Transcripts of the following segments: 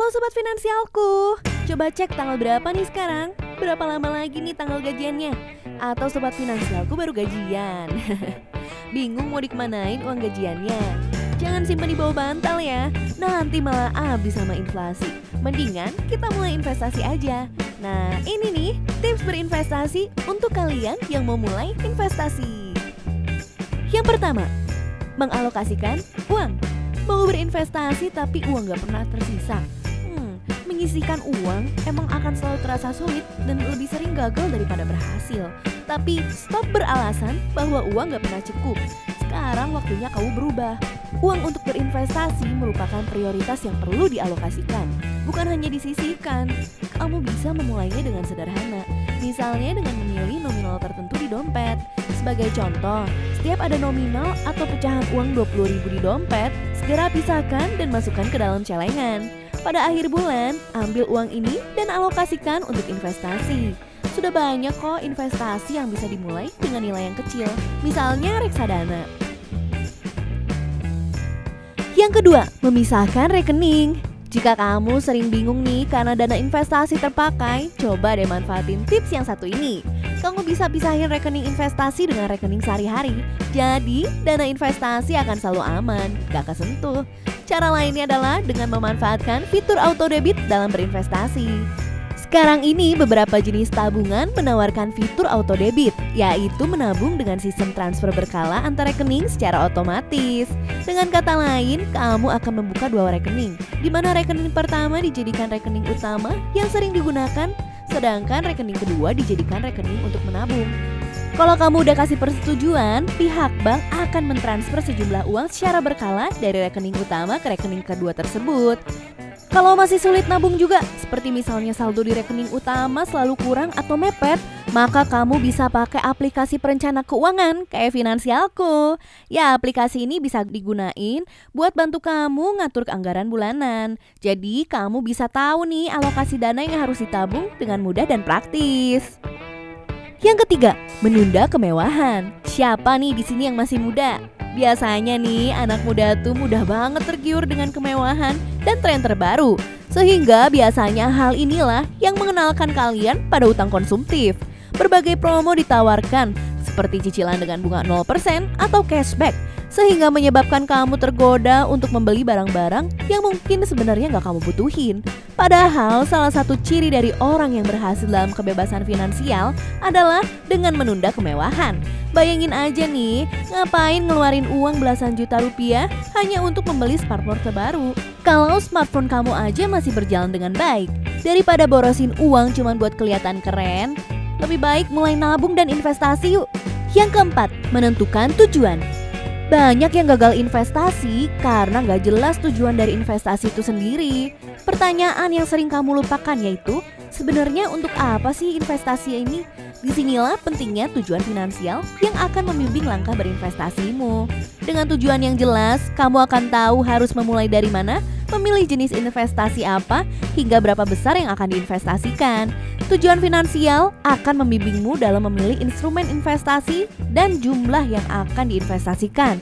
Halo Sobat Finansialku, coba cek tanggal berapa nih sekarang? Berapa lama lagi nih tanggal gajiannya? Atau Sobat Finansialku baru gajian? Bingung mau dikemanain uang gajiannya? Jangan simpan di bawah bantal ya, nanti malah habis sama inflasi. Mendingan kita mulai investasi aja. Nah ini nih tips berinvestasi untuk kalian yang mau mulai investasi. Yang pertama, mengalokasikan uang. Mau berinvestasi tapi uang gak pernah tersisa. Menyisihkan uang emang akan selalu terasa sulit dan lebih sering gagal daripada berhasil. Tapi stop beralasan bahwa uang gak pernah cukup. Sekarang waktunya kamu berubah. Uang untuk berinvestasi merupakan prioritas yang perlu dialokasikan, bukan hanya disisihkan. Kamu bisa memulainya dengan sederhana, misalnya dengan memilih nominal tertentu di dompet. Sebagai contoh, setiap ada nominal atau pecahan uang 20.000 di dompet, segera pisahkan dan masukkan ke dalam celengan. Pada akhir bulan, ambil uang ini dan alokasikan untuk investasi. Sudah banyak kok investasi yang bisa dimulai dengan nilai yang kecil, misalnya reksadana. Yang kedua, memisahkan rekening. Jika kamu sering bingung nih karena dana investasi terpakai, coba deh manfaatin tips yang satu ini. Kamu bisa pisahin rekening investasi dengan rekening sehari-hari. Jadi, dana investasi akan selalu aman, gak kesentuh. Cara lainnya adalah dengan memanfaatkan fitur auto debit dalam berinvestasi. Sekarang ini beberapa jenis tabungan menawarkan fitur auto debit, yaitu menabung dengan sistem transfer berkala antar rekening secara otomatis. Dengan kata lain, kamu akan membuka dua rekening, di mana rekening pertama dijadikan rekening utama yang sering digunakan, sedangkan rekening kedua dijadikan rekening untuk menabung. Kalau kamu udah kasih persetujuan, pihak bank akan mentransfer sejumlah uang secara berkala dari rekening utama ke rekening kedua tersebut. Kalau masih sulit nabung juga, seperti misalnya saldo di rekening utama selalu kurang atau mepet, maka kamu bisa pakai aplikasi perencana keuangan kayak Finansialku. Ya, aplikasi ini bisa digunain buat bantu kamu ngatur anggaran bulanan. Jadi kamu bisa tahu nih alokasi dana yang harus ditabung dengan mudah dan praktis. Yang ketiga, menunda kemewahan. Siapa nih di sini yang masih muda? Biasanya nih anak muda tuh mudah banget tergiur dengan kemewahan dan tren terbaru. Sehingga biasanya hal inilah yang mengenalkan kalian pada utang konsumtif. Berbagai promo ditawarkan seperti cicilan dengan bunga 0% atau cashback, sehingga menyebabkan kamu tergoda untuk membeli barang-barang yang mungkin sebenarnya gak kamu butuhin. Padahal salah satu ciri dari orang yang berhasil dalam kebebasan finansial adalah dengan menunda kemewahan. Bayangin aja nih, ngapain ngeluarin uang belasan juta rupiah hanya untuk membeli smartphone terbaru? Kalau smartphone kamu aja masih berjalan dengan baik, daripada borosin uang cuma buat kelihatan keren, lebih baik mulai nabung dan investasi yuk. Yang keempat, menentukan tujuan. Banyak yang gagal investasi karena gak jelas tujuan dari investasi itu sendiri. Pertanyaan yang sering kamu lupakan yaitu, sebenarnya untuk apa sih investasi ini? Disinilah pentingnya tujuan finansial yang akan membimbing langkah berinvestasimu. Dengan tujuan yang jelas, kamu akan tahu harus memulai dari mana, memilih jenis investasi apa, hingga berapa besar yang akan diinvestasikan. Tujuan finansial akan membimbingmu dalam memilih instrumen investasi dan jumlah yang akan diinvestasikan.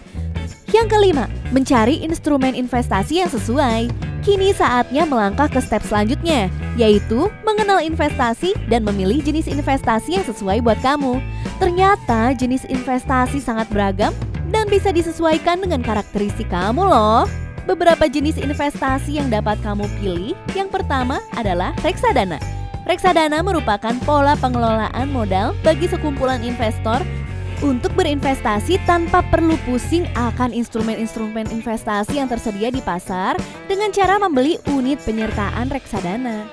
Yang kelima, mencari instrumen investasi yang sesuai. Kini saatnya melangkah ke step selanjutnya, yaitu mengenal investasi dan memilih jenis investasi yang sesuai buat kamu. Ternyata jenis investasi sangat beragam dan bisa disesuaikan dengan karakteristik kamu loh. Beberapa jenis investasi yang dapat kamu pilih, yang pertama adalah reksadana. Reksadana merupakan pola pengelolaan modal bagi sekumpulan investor untuk berinvestasi tanpa perlu pusing akan instrumen-instrumen investasi yang tersedia di pasar dengan cara membeli unit penyertaan reksadana.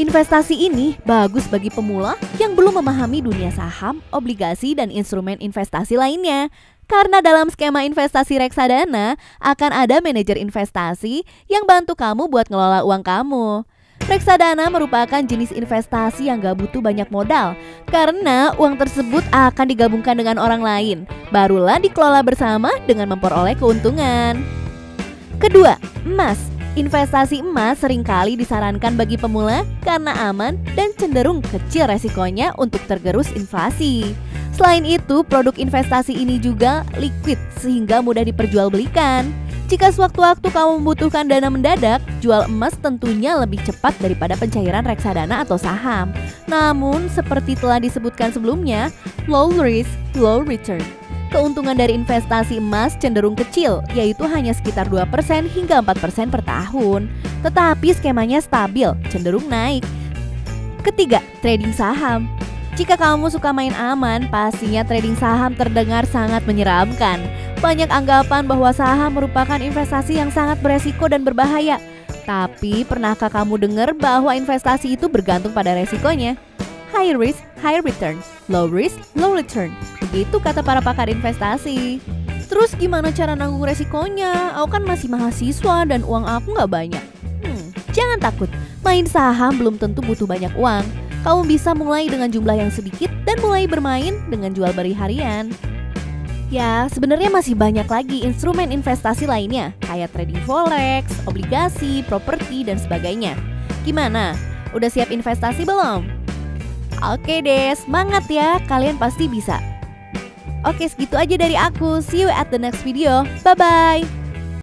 Investasi ini bagus bagi pemula yang belum memahami dunia saham, obligasi, dan instrumen investasi lainnya. Karena dalam skema investasi reksadana akan ada manajer investasi yang bantu kamu buat ngelola uang kamu. Reksadana merupakan jenis investasi yang gak butuh banyak modal karena uang tersebut akan digabungkan dengan orang lain, barulah dikelola bersama dengan memperoleh keuntungan. Kedua, emas. Investasi emas seringkali disarankan bagi pemula karena aman dan cenderung kecil resikonya untuk tergerus inflasi. Selain itu, produk investasi ini juga liquid sehingga mudah diperjualbelikan. Jika sewaktu-waktu kamu membutuhkan dana mendadak, jual emas tentunya lebih cepat daripada pencairan reksadana atau saham. Namun, seperti telah disebutkan sebelumnya, low risk, low return. Keuntungan dari investasi emas cenderung kecil, yaitu hanya sekitar 2% hingga 4% per tahun. Tetapi skemanya stabil, cenderung naik. Ketiga, trading saham. Jika kamu suka main aman, pastinya trading saham terdengar sangat menyeramkan. Banyak anggapan bahwa saham merupakan investasi yang sangat beresiko dan berbahaya. Tapi pernahkah kamu dengar bahwa investasi itu bergantung pada resikonya? High risk, high return. Low risk, low return. Begitu kata para pakar investasi. Terus gimana cara nanggung resikonya? Aku kan masih mahasiswa dan uang aku nggak banyak. Jangan takut, main saham belum tentu butuh banyak uang. Kamu bisa mulai dengan jumlah yang sedikit dan mulai bermain dengan jual beli harian. Ya, sebenarnya masih banyak lagi instrumen investasi lainnya, kayak trading forex, obligasi, properti, dan sebagainya. Gimana? Udah siap investasi belum? Oke deh, semangat ya, kalian pasti bisa. Oke, segitu aja dari aku. See you at the next video. Bye-bye.